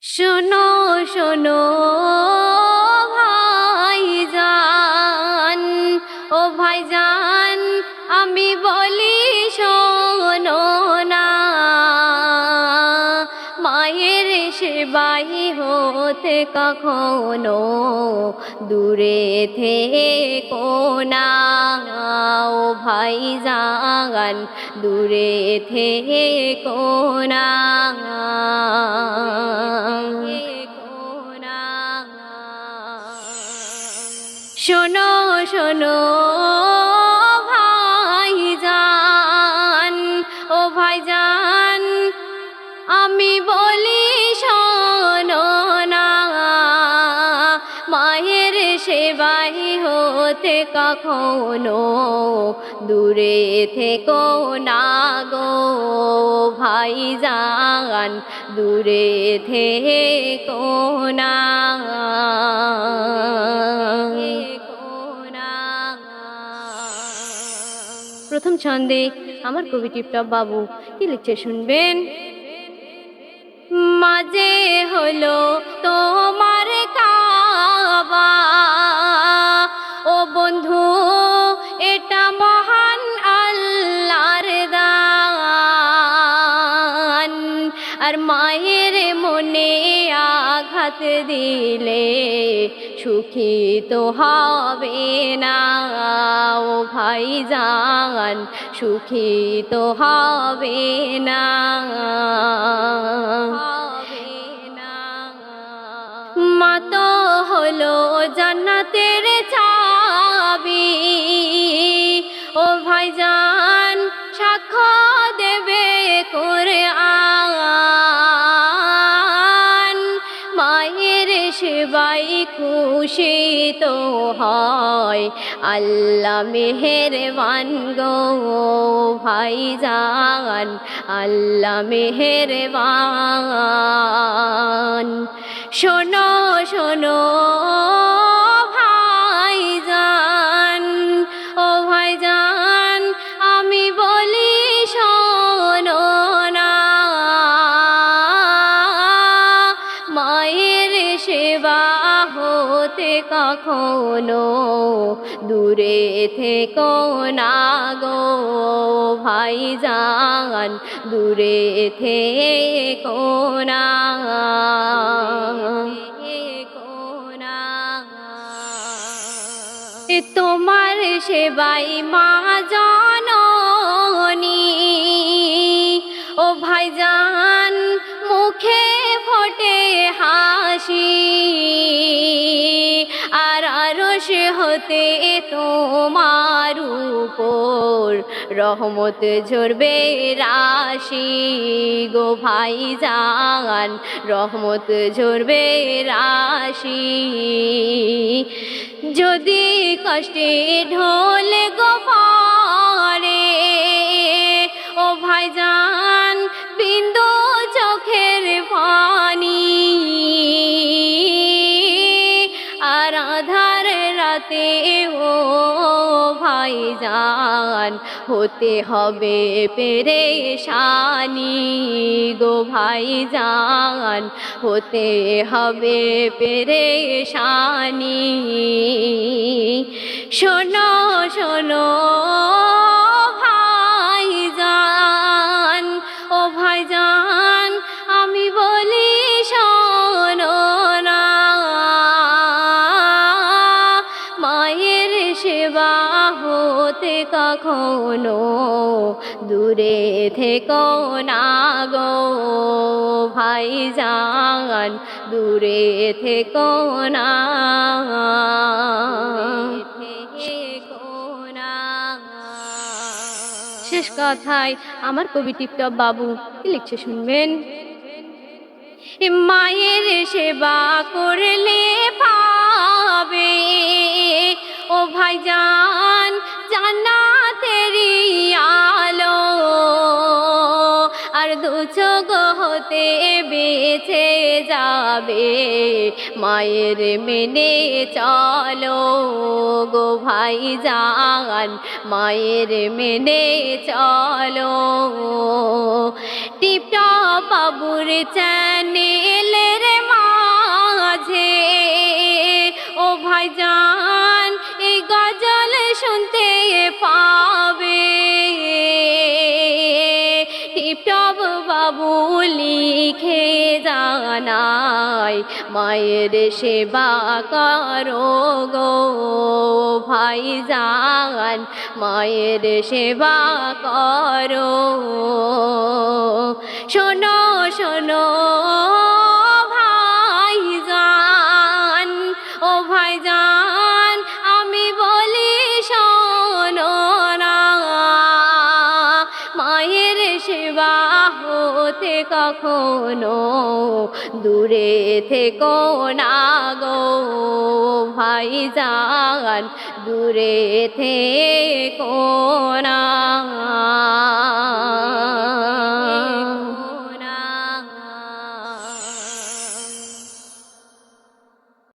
শোনো শোনো ভাইজান, ও ভাইজান আমি বলি শোনো না, মায়ের সেবাই হতে কখনো দূরে থেকো না। ও ভাইজান দূরে থেকো না। শোনো শোনো ভাইজান, ও ভাইজান আমি বলি শোনো না, মায়ের সেবাই হতে কখনো দূরে থেকো না গো ভাইজান, দূরে থেকো না। প্রথম ছন্দে আমার কবি টিপটপ বাবু কি লিখছে শুনবেন। মাঝে হলো তোমার কাবা, ও বন্ধু এটা মহান আল্লাহর দান, আর মায়ের মনে আঘাত দিলে সুখী তো হবে না। ও ভাইজান সুখী তো হবে না। মা তো হলো জান্নাতের চাবি, ও ভাইজান সাক্ষ্য দেবে কোরআন, মায়ের সেবাই খুশি তো হয় আল্লাহ মেহেরবান গো ভাইজান, আল্লাহ মেহেরবান। শোনো শোনো ভাইজান, ও ভাইজান আমি বলি শোনো না, মায়ের সেবা হতে কখনো দূরে থেকো না গো ভাইজান, দূরে থেকো না। তোমার সেবাই মা জননী, ও ভাইজান মুখে ফোটে হাসি, আর আরশ হতে তোমার উপর রহমত ঝরবে রাশি গো ভাইজান, রহমত ঝরবে রাশি। যদি কষ্টে ঢোল গো পড়ে, ও ভাইজান বিন্দু চোখের পানি, আর আধার রাতে ও ভাইজান হতে হবে পেরেশানি গো ভাইজান, হতে হবে পেরেশানি। শোনো শোনো ভাইজান, ও ভাইজান আমি বলি শোনো না, মায়ের সেবা হতে কখনো দূরে থেকো না গো ভাইজান, দূরে থেকো না। শেষ কথায় আমার কবি টিপটপ বাবু কি লিখছে শুনবেন। মায়ের সেবা করলে পাবে ও ভাইজান জান্নাতেরি আলো, আর দু চোখ হতে বেঁচে যাবে মায়ের মেনে চলো গো ভাইজান, মায়ের মেনে চলো। টিপটপ বাবুর চ্যানেলের জানাই মায়ের সেবা করো গো ভাইজান মায়ের সেবা করো শোনো শোনো ভাইজান ও ভাইজান আমি বলি শোনো না মায়ের সেবা হতে কখনো দূরে থেকো না গো ভাইজান দূরে থেকো না।